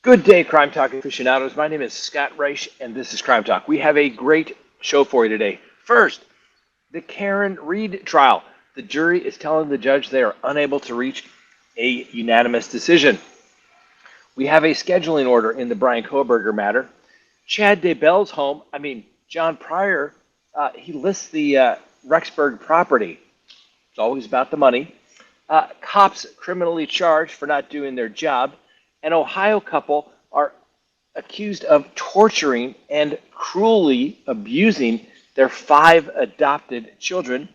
Good day, Crime Talk aficionados. My name is Scott Reich, and this is Crime Talk. We have a great show for you today. First, the Karen Reed trial. The jury is telling the judge they are unable to reach a unanimous decision. We have a scheduling order in the Bryan Kohberger matter. Chad Daybell's home, John Pryor, he lists the Rexburg property. It's always about the money. Cops criminally charged for not doing their job. An Ohio couple are accused of torturing and cruelly abusing their 5 adopted children.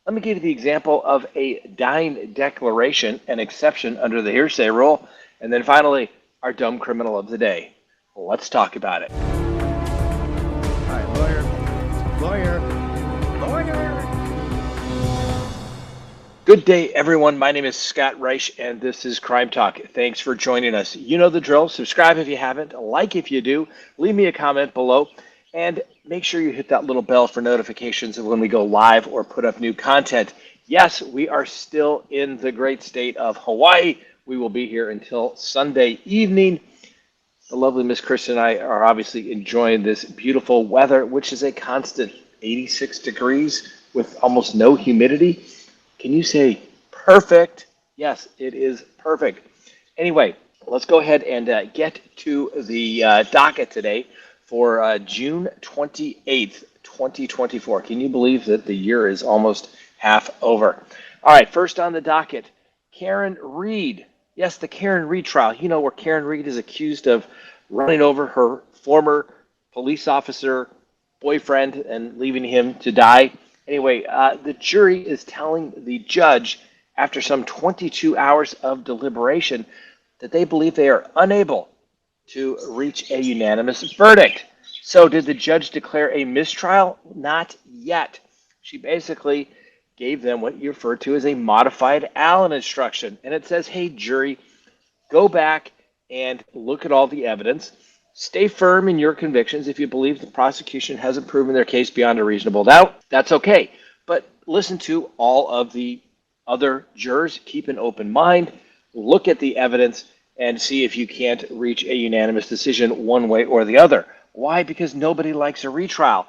Let me give you the example of a dying declaration, an exception under the hearsay rule. And then finally, our dumb criminal of the day. Let's talk about it. All right, lawyer. Good day, everyone. My name is Scott Reich, and this is Crime Talk. Thanks for joining us. You know the drill. Subscribe if you haven't, like if you do, leave me a comment below, and make sure you hit that little bell for notifications of when we go live or put up new content. Yes, we are still in the great state of Hawaii. We will be here until Sunday evening. The lovely Miss Kristen and I are obviously enjoying this beautiful weather, which is a constant 86 degrees with almost no humidity. Can you say perfect? Yes, it is perfect. Anyway, let's go ahead and get to the docket today for June 28th, 2024. Can you believe that the year is almost half over? All right, first on the docket, Karen Reed. Yes, the Karen Reed trial. You know, where Karen Reed is accused of running over her former police officer boyfriend and leaving him to die. Anyway, the jury is telling the judge, after some 22 hours of deliberation, that they believe they are unable to reach a unanimous verdict. So did the judge declare a mistrial? Not yet. She basically gave them what you refer to as a modified Allen instruction. And it says, hey, jury, go back and look at all the evidence. Stay firm in your convictions. If you believe the prosecution hasn't proven their case beyond a reasonable doubt, that's okay. But listen to all of the other jurors. Keep an open mind. Look at the evidence and see if you can't reach a unanimous decision one way or the other. Why? Because nobody likes a retrial.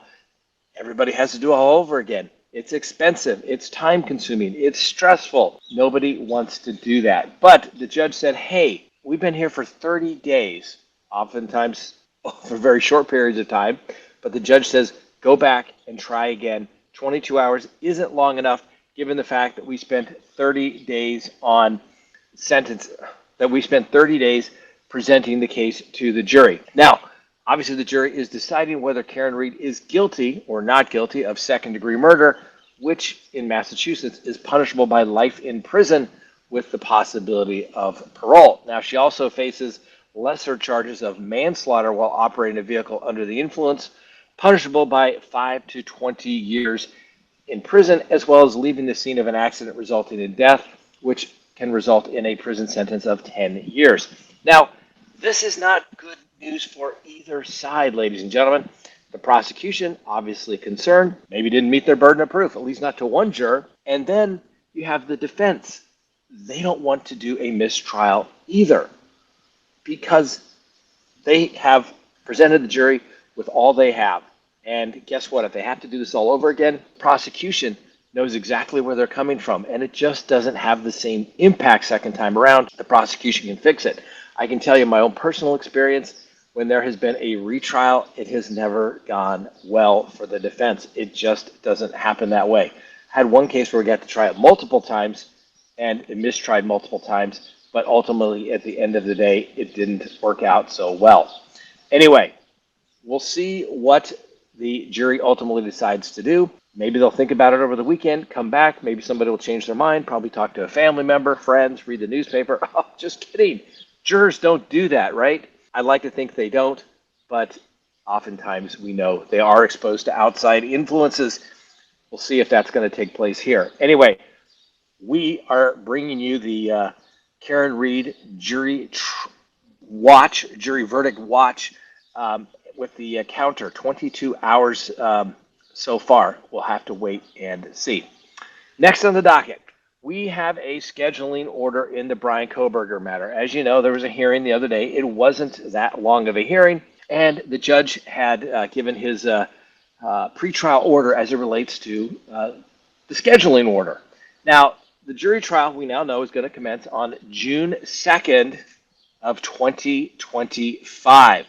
Everybody has to do it all over again. It's expensive. It's time consuming. It's stressful. Nobody wants to do that. But the judge said, hey, we've been here for 30 days. Oftentimes for very short periods of time, but the judge says, go back and try again. 22 hours isn't long enough given the fact that we spent 30 days presenting the case to the jury. Now, obviously the jury is deciding whether Karen Reed is guilty or not guilty of second-degree murder, which in Massachusetts is punishable by life in prison with the possibility of parole. Now, she also faces lesser charges of manslaughter while operating a vehicle under the influence, punishable by 5 to 20 years in prison, as well as leaving the scene of an accident resulting in death, which can result in a prison sentence of 10 years. Now, this is not good news for either side, ladies and gentlemen. The prosecution, obviously concerned, maybe didn't meet their burden of proof, at least not to one juror. And then you have the defense. They don't want to do a mistrial either, because they have presented the jury with all they have. And guess what? If they have to do this all over again, prosecution knows exactly where they're coming from, and it just doesn't have the same impact second time around. The prosecution can fix it. I can tell you my own personal experience, when there has been a retrial, it has never gone well for the defense. It just doesn't happen that way. I had one case where we got to try it multiple times, and it mistried multiple times. But ultimately, at the end of the day, it didn't work out so well. Anyway, we'll see what the jury ultimately decides to do. Maybe they'll think about it over the weekend, come back. Maybe somebody will change their mind, probably talk to a family member, friends, read the newspaper. Oh, just kidding. Jurors don't do that, right? I'd like to think they don't, but oftentimes we know they are exposed to outside influences. We'll see if that's going to take place here. Anyway, we are bringing you the Karen Reed jury verdict watch with the counter, 22 hours so far. We'll have to wait and see. Next on the docket, we have a scheduling order in the Bryan Kohberger matter. As you know, there was a hearing the other day. It wasn't that long of a hearing, and the judge had given his pretrial order as it relates to the scheduling order. Now, the jury trial we now know is going to commence on June 2nd of 2025.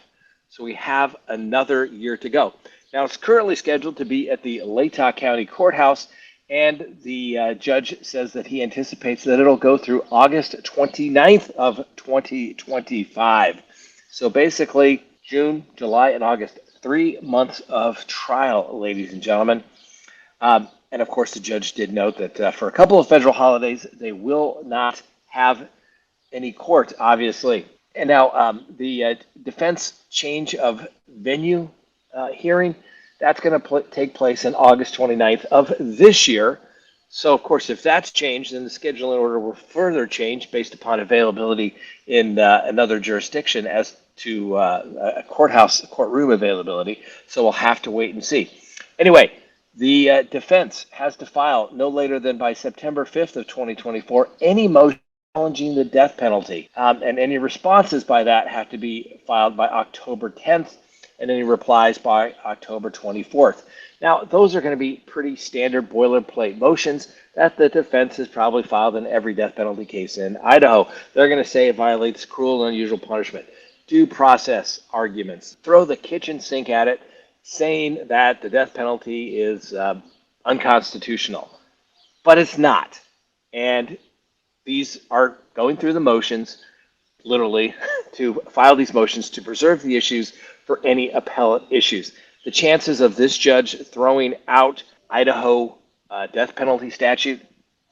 So we have another year to go. Now, it's currently scheduled to be at the Latah County Courthouse, and the judge says that he anticipates that it'll go through August 29th of 2025. So basically, June, July, and August, 3 months of trial, ladies and gentlemen. And of course, the judge did note that for a couple of federal holidays, they will not have any court, obviously. And now the defense change of venue hearing, that's going to take place on August 29th of this year. So, of course, if that's changed, then the scheduling order will further change based upon availability in another jurisdiction as to a courtroom availability. So we'll have to wait and see. Anyway, the defense has to file no later than by September 5th of 2024 any motion challenging the death penalty. And any responses by that have to be filed by October 10th, and any replies by October 24th. Now, those are going to be pretty standard boilerplate motions that the defense has probably filed in every death penalty case in Idaho. They're going to say it violates cruel and unusual punishment, due process arguments, throw the kitchen sink at it, saying that the death penalty is unconstitutional. But it's not. And these are going through the motions, literally, to file these motions to preserve the issues for any appellate issues. The chances of this judge throwing out Idaho death penalty statute,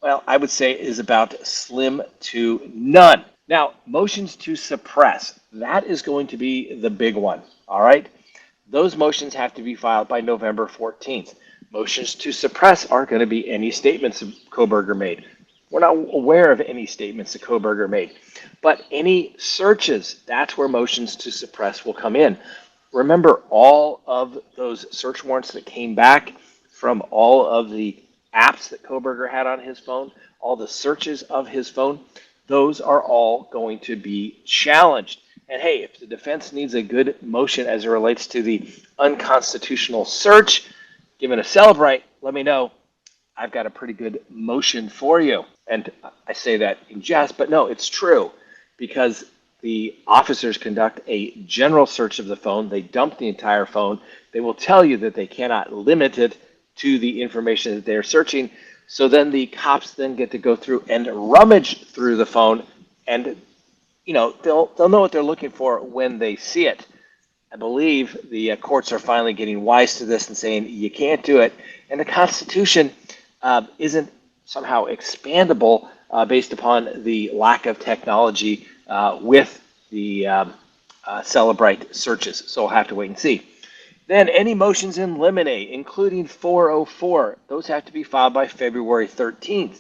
well, I would say is about slim to none. Now, motions to suppress, that is going to be the big one, all right? Those motions have to be filed by November 14th. Motions to suppress aren't going to be any statements that Kohberger made. We're not aware of any statements that Kohberger made. But any searches, that's where motions to suppress will come in. Remember, all of those search warrants that came back from all of the apps that Kohberger had on his phone, all the searches of his phone, those are all going to be challenged. And hey, if the defense needs a good motion as it relates to the unconstitutional search, given a celebrate, let me know. I've got a pretty good motion for you. And I say that in jest, but no, it's true, because the officers conduct a general search of the phone. They dump the entire phone. They will tell you that they cannot limit it to the information that they're searching. So then the cops then get to go through and rummage through the phone, and they'll know what they're looking for when they see it. I believe the courts are finally getting wise to this and saying you can't do it. And the Constitution isn't somehow expandable based upon the lack of technology with the Celebrite searches. So we'll have to wait and see. Then any motions in limine, including 404, those have to be filed by February 13th.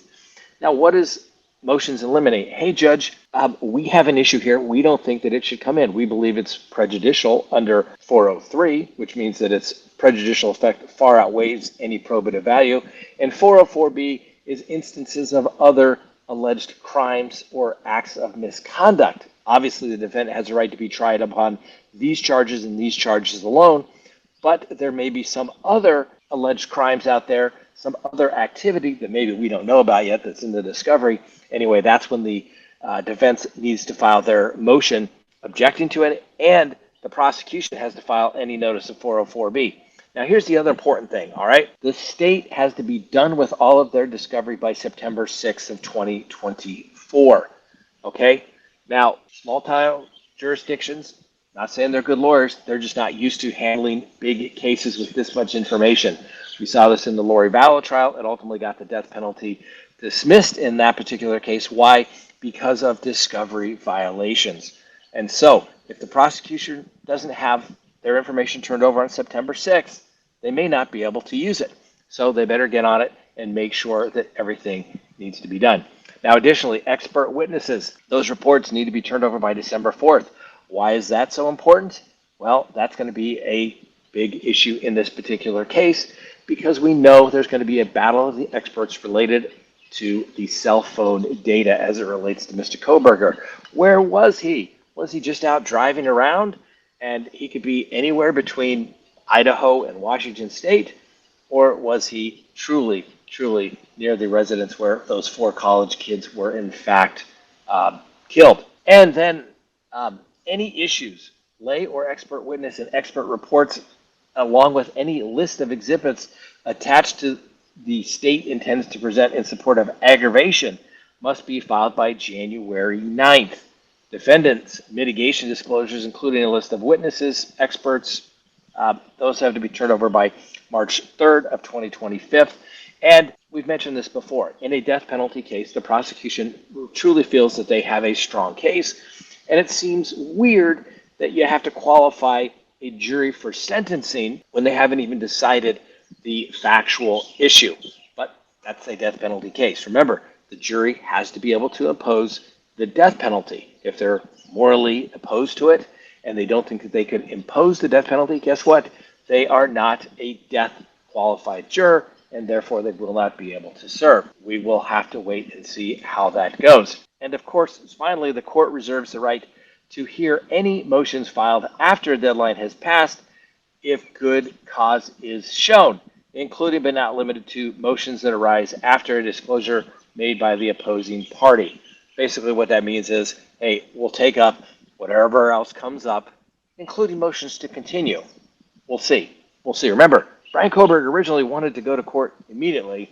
Now, what is motions in limine? Hey, Judge, we have an issue here. We don't think that it should come in. We believe it's prejudicial under 403, which means that its prejudicial effect far outweighs any probative value. And 404B is instances of other alleged crimes or acts of misconduct. Obviously, the defendant has a right to be tried upon these charges and these charges alone, but there may be some other alleged crimes out there, some other activity that maybe we don't know about yet that's in the discovery. Anyway, that's when the defense needs to file their motion objecting to it, and the prosecution has to file any notice of 404B. Now, here's the other important thing, all right? The state has to be done with all of their discovery by September 6th of 2024, okay? Now, small-town jurisdictions, not saying they're good lawyers, they're just not used to handling big cases with this much information. We saw this in the Lori Vallow trial. It ultimately got the death penalty dismissed in that particular case. Why? Because of discovery violations. And so, if the prosecution doesn't have their information turned over on September 6th, they may not be able to use it. So they better get on it and make sure that everything needs to be done. Now, additionally, expert witnesses, those reports need to be turned over by December 4th. Why is that so important? Well, that's going to be a big issue in this particular case, because we know there's going to be a battle of the experts related to the cell phone data as it relates to Mr. Kohberger. Where was he? Was he just out driving around? And he could be anywhere between Idaho and Washington State, or was he truly near the residence where those 4 college kids were in fact killed? And then any issues, lay or expert witness and expert reports, along with any list of exhibits attached to the state intends to present in support of aggravation, must be filed by January 9th. Defendants' mitigation disclosures, including a list of witnesses, experts, those have to be turned over by March 3rd of 2025. And we've mentioned this before. In a death penalty case, the prosecution truly feels that they have a strong case. And it seems weird that you have to qualify a jury for sentencing when they haven't even decided the factual issue. But that's a death penalty case. Remember, the jury has to be able to impose the death penalty. If they're morally opposed to it and they don't think that they could impose the death penalty, guess what? They are not a death qualified juror, and therefore they will not be able to serve. We will have to wait and see how that goes. And of course, finally, the court reserves the right to hear any motions filed after a deadline has passed if good cause is shown, including but not limited to motions that arise after a disclosure made by the opposing party. Basically what that means is, hey, we'll take up whatever else comes up, including motions to continue. We'll see. We'll see. Remember, Bryan Kohberger originally wanted to go to court immediately,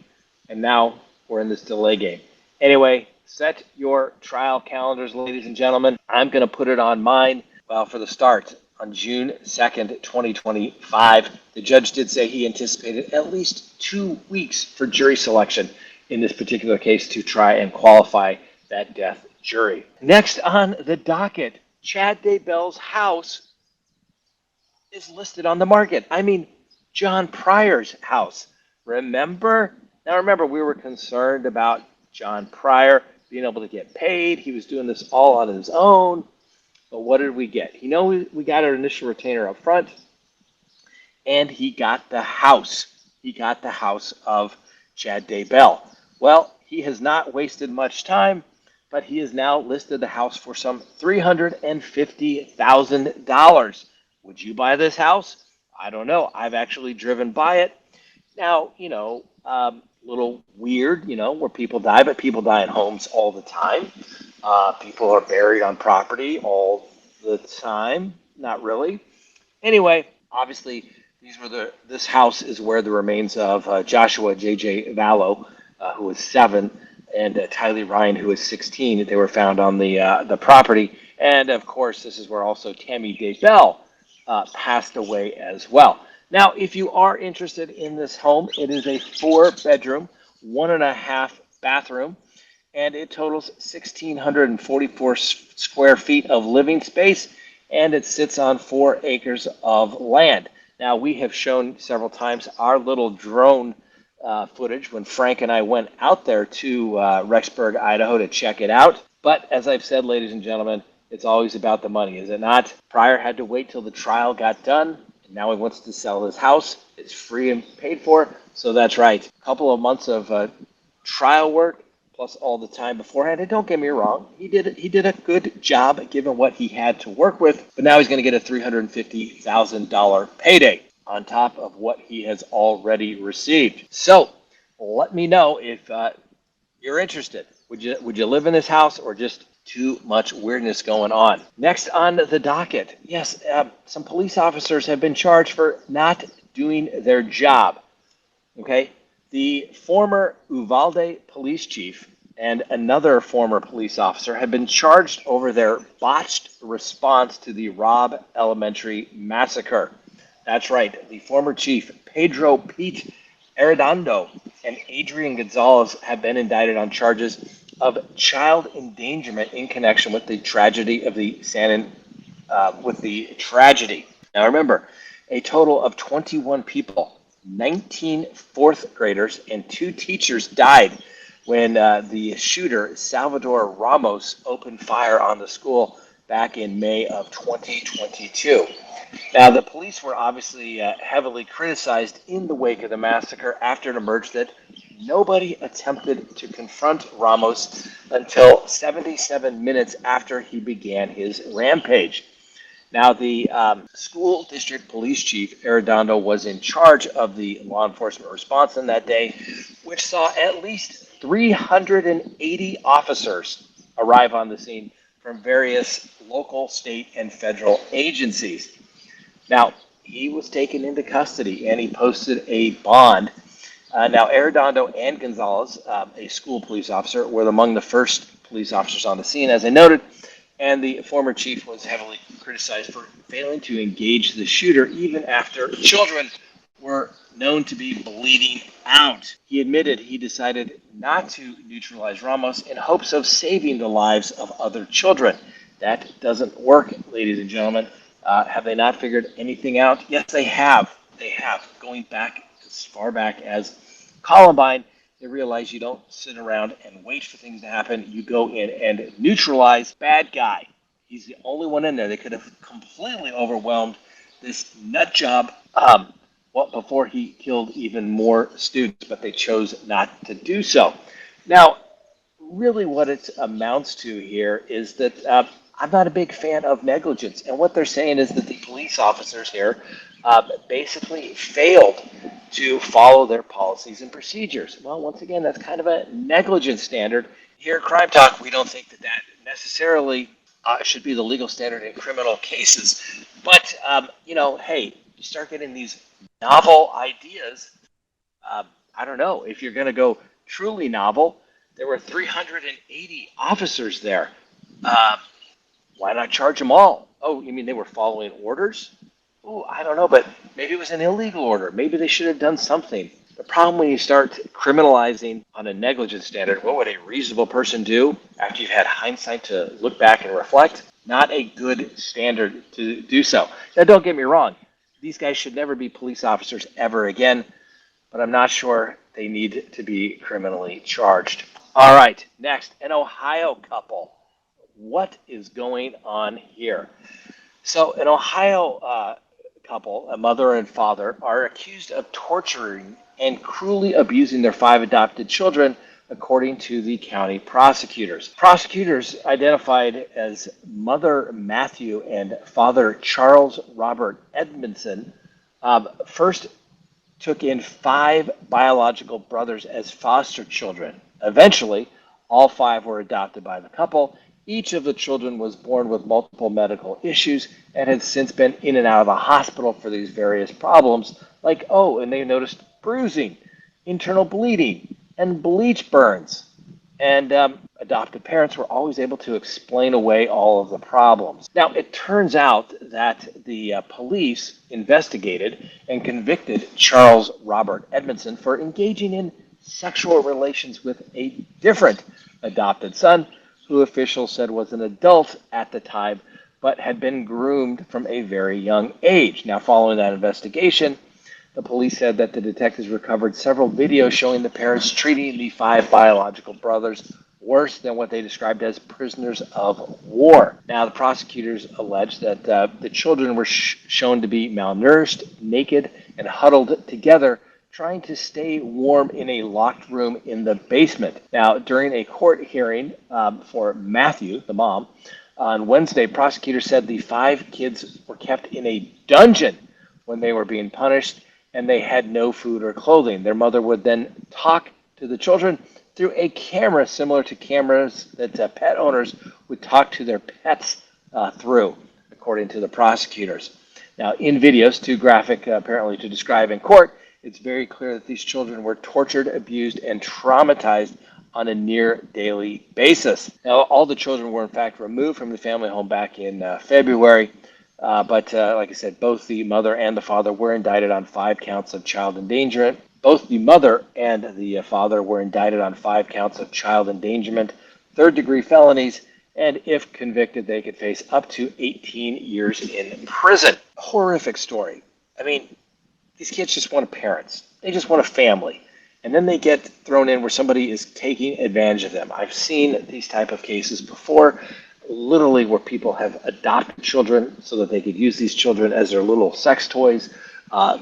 and now we're in this delay game. Anyway, set your trial calendars, ladies and gentlemen. I'm going to put it on mine. Well, for the start, on June 2nd, 2025, the judge did say he anticipated at least 2 weeks for jury selection in this particular case to try and qualify that death jury. Next on the docket, Chad Daybell's house is listed on the market. I mean, John Pryor's house. Remember? Now remember, we were concerned about John Pryor being able to get paid. He was doing this all on his own. But what did we get? We got our initial retainer up front, and he got the house. He got the house of Chad Daybell. Well, he has not wasted much time, but he has now listed the house for some $350,000. Would you buy this house? I don't know. I've actually driven by it. Now, little weird, where people die, but people die in homes all the time. People are buried on property all the time. Not really. Anyway, obviously, this house is where the remains of Joshua J.J. Vallow, who was 7, and Tylee Ryan, who was 16. They were found on the property. And, of course, this is where also Tammy Daybell passed away as well. Now, if you are interested in this home, it is a 4-bedroom, 1.5 bathroom, and it totals 1,644 square feet of living space, and it sits on 4 acres of land. Now, we have shown several times our little drone footage when Frank and I went out there to Rexburg, Idaho to check it out. But as I've said, ladies and gentlemen, it's always about the money, is it not? Pryor had to wait till the trial got done. Now he wants to sell his house. It's free and paid for. So that's right. A couple of months of trial work plus all the time beforehand. And don't get me wrong, he did a good job given what he had to work with. But now he's going to get a $350,000 payday on top of what he has already received. So let me know if you're interested. Would you live in this house or just too much weirdness going on? Next on the docket, yes, some police officers have been charged for not doing their job. Okay, the former Uvalde police chief and another former police officer have been charged over their botched response to the Robb Elementary massacre. That's right, the former chief, Pedro Pete Arredondo, and Adrian Gonzalez have been indicted on charges of child endangerment in connection with the tragedy of the tragedy. Now remember, a total of 21 people, 19 fourth graders and 2 teachers died when the shooter, Salvador Ramos, opened fire on the school back in May of 2022. Now, the police were obviously heavily criticized in the wake of the massacre after it emerged that nobody attempted to confront Ramos until 77 minutes after he began his rampage. Now, the school district police chief, Arredondo, was in charge of the law enforcement response on that day, which saw at least 380 officers arrive on the scene from various local, state, and federal agencies. Now, he was taken into custody and he posted a bond. Now, Arredondo and Gonzalez, a school police officer, were among the first police officers on the scene, as I noted, and the former chief was heavily criticized for failing to engage the shooter even after children were known to be bleeding out. He admitted he decided not to neutralize Ramos in hopes of saving the lives of other children. That doesn't work, ladies and gentlemen. Have they not figured anything out? Yes, they have. They have. Going back as far back as Columbine, they realize you don't sit around and wait for things to happen. You go in and neutralize bad guy. He's the only one in there. They could have completely overwhelmed this nut job before he killed even more students, but they chose not to do so. Now, really what it amounts to here is that I'm not a big fan of negligence. And what they're saying is that the police officers here basically failed to follow their policies and procedures. Well, once again, that's kind of a negligence standard. Here at Crime Talk, we don't think that that necessarily should be the legal standard in criminal cases. But, hey, you start getting these novel ideas. I don't know, if you're going to go truly novel, there were 380 officers there. Why not charge them all? Oh, you mean they were following orders? Oh, I don't know, but maybe it was an illegal order. Maybe they should have done something. The problem when you start criminalizing on a negligence standard, what would a reasonable person do after you've had hindsight to look back and reflect? Not a good standard to do so. Now, don't get me wrong. These guys should never be police officers ever again, but I'm not sure they need to be criminally charged. All right, next, an Ohio couple. What is going on here? So an Ohio couple, a mother and father, are accused of torturing and cruelly abusing their 5 adopted children, according to the county prosecutors. Prosecutors identified as Mother Matthew and Father Charles Robert Edmondson first took in 5 biological brothers as foster children. Eventually, all 5 were adopted by the couple. Each of the children was born with multiple medical issues and had since been in and out of the hospital for these various problems, and they noticed bruising, internal bleeding, and bleach burns. And adoptive parents were always able to explain away all of the problems. Now, it turns out that the police investigated and convicted Charles Robert Edmondson for engaging in sexual relations with a different adopted son, who officials said was an adult at the time, but had been groomed from a very young age. Now, following that investigation, the police said that the detectives recovered several videos showing the parents treating the 5 biological brothers worse than what they described as prisoners of war. Now, the prosecutors alleged that the children were shown to be malnourished, naked, and huddled together, trying to stay warm in a locked room in the basement. Now, during a court hearing for Matthew, the mom, on Wednesday, prosecutors said the 5 kids were kept in a dungeon when they were being punished, and they had no food or clothing. Their mother would then talk to the children through a camera similar to cameras that pet owners would talk to their pets through, according to the prosecutors. Now, in videos, too graphic apparently to describe in court, it's very clear that these children were tortured, abused, and traumatized on a near daily basis. Now, all the children were in fact removed from the family home back in February, but like I said, both the mother and the father were indicted on 5 counts of child endangerment. Both the mother and the father were indicted on 5 counts of child endangerment, 3rd-degree felonies, and if convicted, they could face up to 18 years in prison. Horrific story. I mean, these kids just want parents. They just want a family. And then they get thrown in where somebody is taking advantage of them. I've seen these type of cases before, literally where people have adopted children so that they could use these children as their little sex toys,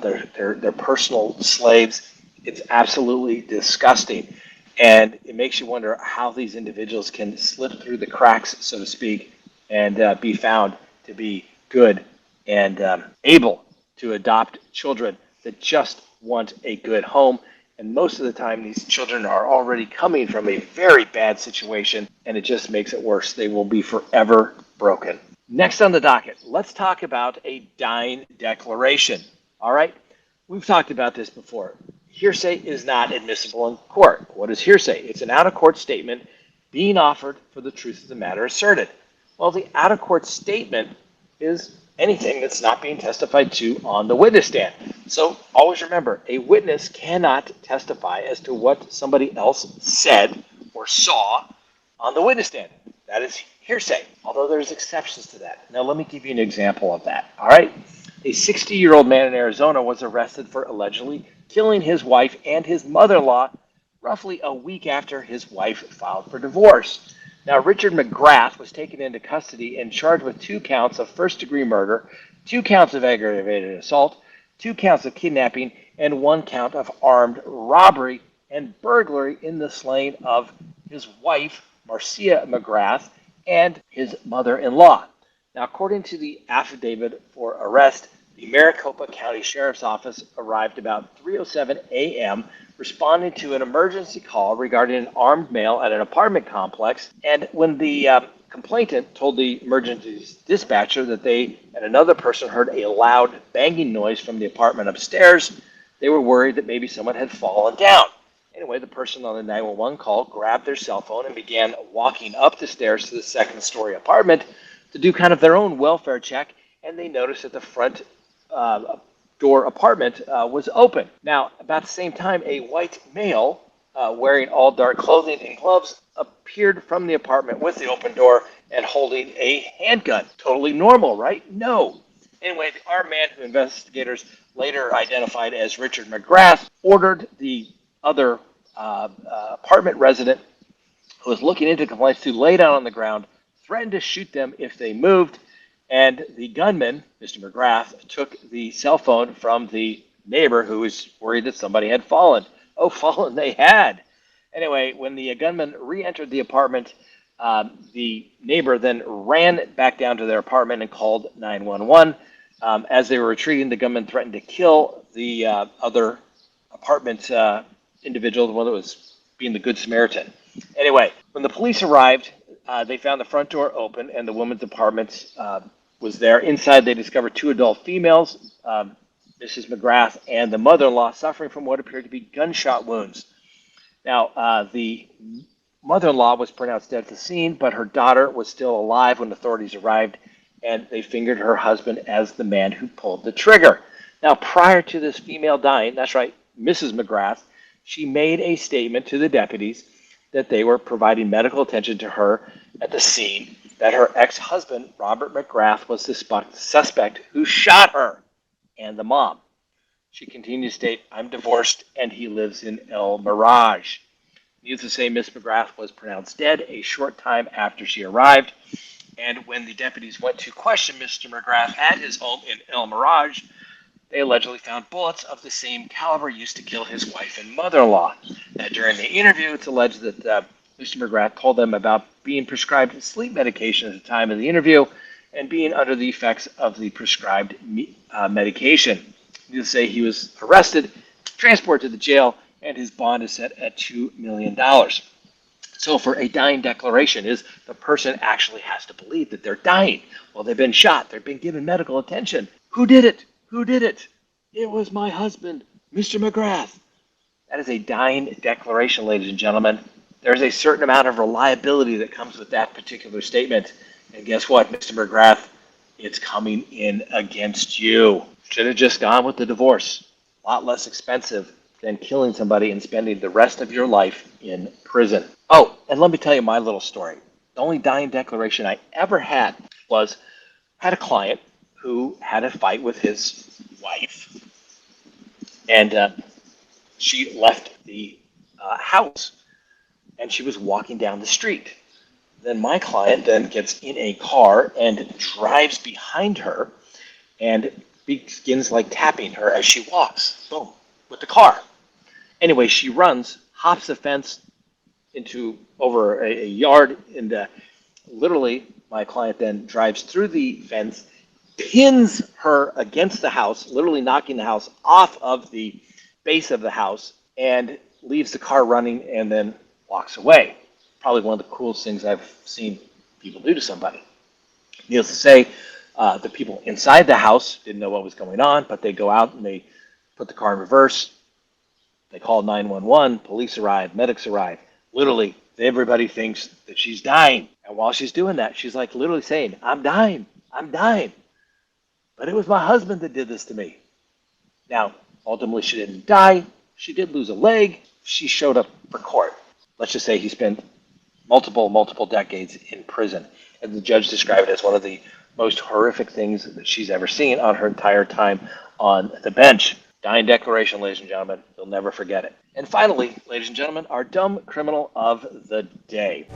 their personal slaves. It's absolutely disgusting. And it makes you wonder how these individuals can slip through the cracks, so to speak, and be found to be good and able to adopt children that just want a good home. And most of the time, these children are already coming from a very bad situation, and it just makes it worse. They will be forever broken. Next on the docket, let's talk about a dying declaration. All right, we've talked about this before. Hearsay is not admissible in court. What is hearsay? It's an out-of-court statement being offered for the truth of the matter asserted. Well, the out-of-court statement is anything that's not being testified to on the witness stand. So always remember, a witness cannot testify as to what somebody else said or saw on the witness stand. That is hearsay, although there's exceptions to that. Now, let me give you an example of that. All right? A 60-year-old man in Arizona was arrested for allegedly killing his wife and his mother-in-law roughly a week after his wife filed for divorce. Now, Richard McGrath was taken into custody and charged with 2 counts of first-degree murder, 2 counts of aggravated assault, 2 counts of kidnapping, and 1 count of armed robbery and burglary in the slaying of his wife, Marcia McGrath, and his mother-in-law. Now, according to the affidavit for arrest, the Maricopa County Sheriff's Office arrived about 3:07 a.m. responding to an emergency call regarding an armed male at an apartment complex. And when the complainant told the emergency dispatcher that they and another person heard a loud banging noise from the apartment upstairs, they were worried that maybe someone had fallen down. Anyway, the person on the 911 call grabbed their cell phone and began walking up the stairs to the second-story apartment to do kind of their own welfare check, and they noticed that the front door apartment was open. Now, about the same time, a white male wearing all dark clothing and gloves appeared from the apartment with the open door and holding a handgun. Totally normal, right? No. Anyway, the armed man, who investigators later identified as Richard McGrath, ordered the other apartment resident who was looking into complaints to lay down on the ground, threatened to shoot them if they moved, and the gunman, Mr. McGrath, took the cell phone from the neighbor who was worried that somebody had fallen. Oh, fallen they had. Anyway, when the gunman re-entered the apartment, the neighbor then ran back down to their apartment and called 911. As they were retreating, the gunman threatened to kill the other apartment individual, the one that was being the Good Samaritan. Anyway, when the police arrived, they found the front door open and the woman's apartment was there. Inside, they discovered 2 adult females, Mrs. McGrath and the mother-in-law, suffering from what appeared to be gunshot wounds. Now, the mother-in-law was pronounced dead at the scene, but her daughter was still alive when authorities arrived, and they fingered her husband as the man who pulled the trigger. Now, prior to this female dying, that's right, Mrs. McGrath, she made a statement to the deputies that they were providing medical attention to her at the scene, that her ex-husband, Robert McGrath, was the suspect who shot her and the mom. She continued to state, "I'm divorced and he lives in El Mirage." Needless to say, Miss McGrath was pronounced dead a short time after she arrived. And when the deputies went to question Mr. McGrath at his home in El Mirage, they allegedly found bullets of the same caliber used to kill his wife and mother-in-law. Now, during the interview, it's alleged that Mr. McGrath told them about being prescribed sleep medication at the time of the interview and being under the effects of the prescribed medication. Needless to say, he was arrested, transported to the jail, and his bond is set at $2 million. So for a dying declaration is the person actually has to believe that they're dying. Well, they've been shot. They've been given medical attention. Who did it? Who did it? It was my husband, Mr. McGrath. That is a dying declaration, ladies and gentlemen. There's a certain amount of reliability that comes with that particular statement. And guess what, Mr. McGrath? It's coming in against you. Should have just gone with the divorce. A lot less expensive than killing somebody and spending the rest of your life in prison. Oh, and let me tell you my little story. The only dying declaration I ever had was I had a client who had a fight with his wife, and she left the house, and she was walking down the street. Then my client then gets in a car and drives behind her and begins like tapping her as she walks, boom, with the car. Anyway, she runs, hops a fence into over a yard, and literally my client then drives through the fence, pins her against the house, literally knocking the house off of the base of the house, and leaves the car running and then walks away. Probably one of the coolest things I've seen people do to somebody. Needless to say, the people inside the house didn't know what was going on, but they go out and they put the car in reverse. They call 911, police arrive, medics arrive. Literally, everybody thinks that she's dying. And while she's doing that, she's like literally saying, I'm dying, I'm dying. But it was my husband that did this to me. Now, ultimately, she didn't die. She did lose a leg. She showed up for court. Let's just say he spent multiple decades in prison. And the judge described it as one of the most horrific things that she's ever seen on her entire time on the bench. Dying declaration, ladies and gentlemen. You'll never forget it. And finally, ladies and gentlemen, our dumb criminal of the day.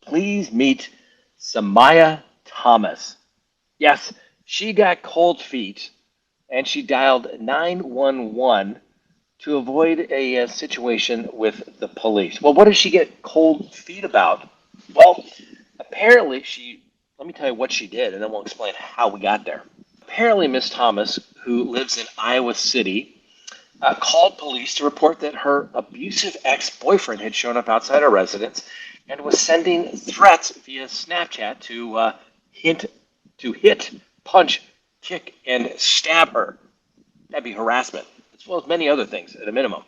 Please meet Samaya Thomas. Yes, she got cold feet and she dialed 911 to avoid a situation with the police. Well, what did she get cold feet about? Well, apparently let me tell you what she did, and then we'll explain how we got there. Apparently, Miss Thomas, who lives in Iowa City, called police to report that her abusive ex-boyfriend had shown up outside her residence and was sending threats via Snapchat to hit, punch, kick, and stab her. That'd be harassment, as well as many other things at a minimum.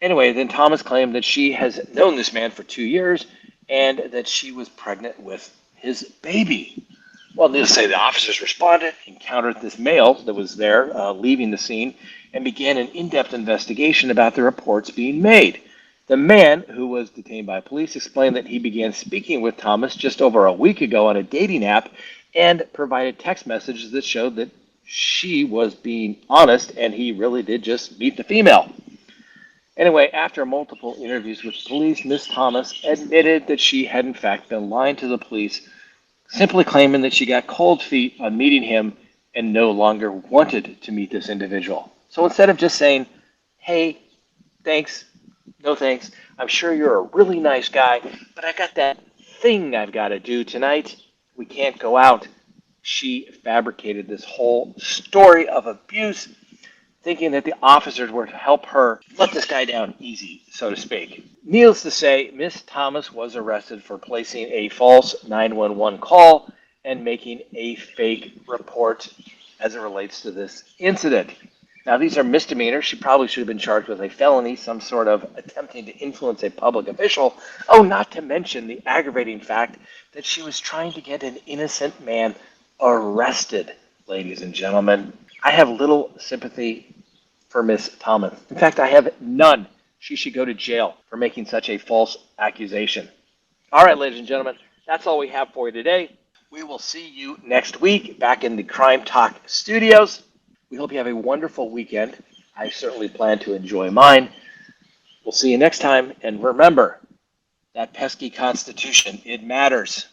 Anyway, then Thomas claimed that she has known this man for 2 years and that she was pregnant with his baby. Well, needless to say, the officers responded, encountered this male that was there leaving the scene, and began an in-depth investigation about the reports being made. The man, who was detained by police, explained that he began speaking with Thomas just over a week ago on a dating app and provided text messages that showed that she was being honest and he really did just meet the female. Anyway, after multiple interviews with police, Miss Thomas admitted that she had in fact been lying to the police, simply claiming that she got cold feet on meeting him and no longer wanted to meet this individual. So instead of just saying, hey, thanks, no thanks, I'm sure you're a really nice guy, but I got that thing I've got to do tonight. We can't go out. She fabricated this whole story of abuse, thinking that the officers were to help her let this guy down easy, so to speak. Needless to say, Miss Thomas was arrested for placing a false 911 call and making a fake report as it relates to this incident. Now, these are misdemeanors. She probably should have been charged with a felony, some sort of attempting to influence a public official. Oh, not to mention the aggravating fact that she was trying to get an innocent man arrested, ladies and gentlemen. I have little sympathy for Miss Thomas. In fact, I have none. She should go to jail for making such a false accusation. All right, ladies and gentlemen, that's all we have for you today. We will see you next week back in the Crime Talk studios. We hope you have a wonderful weekend. I certainly plan to enjoy mine. We'll see you next time. And remember, that pesky Constitution, it matters.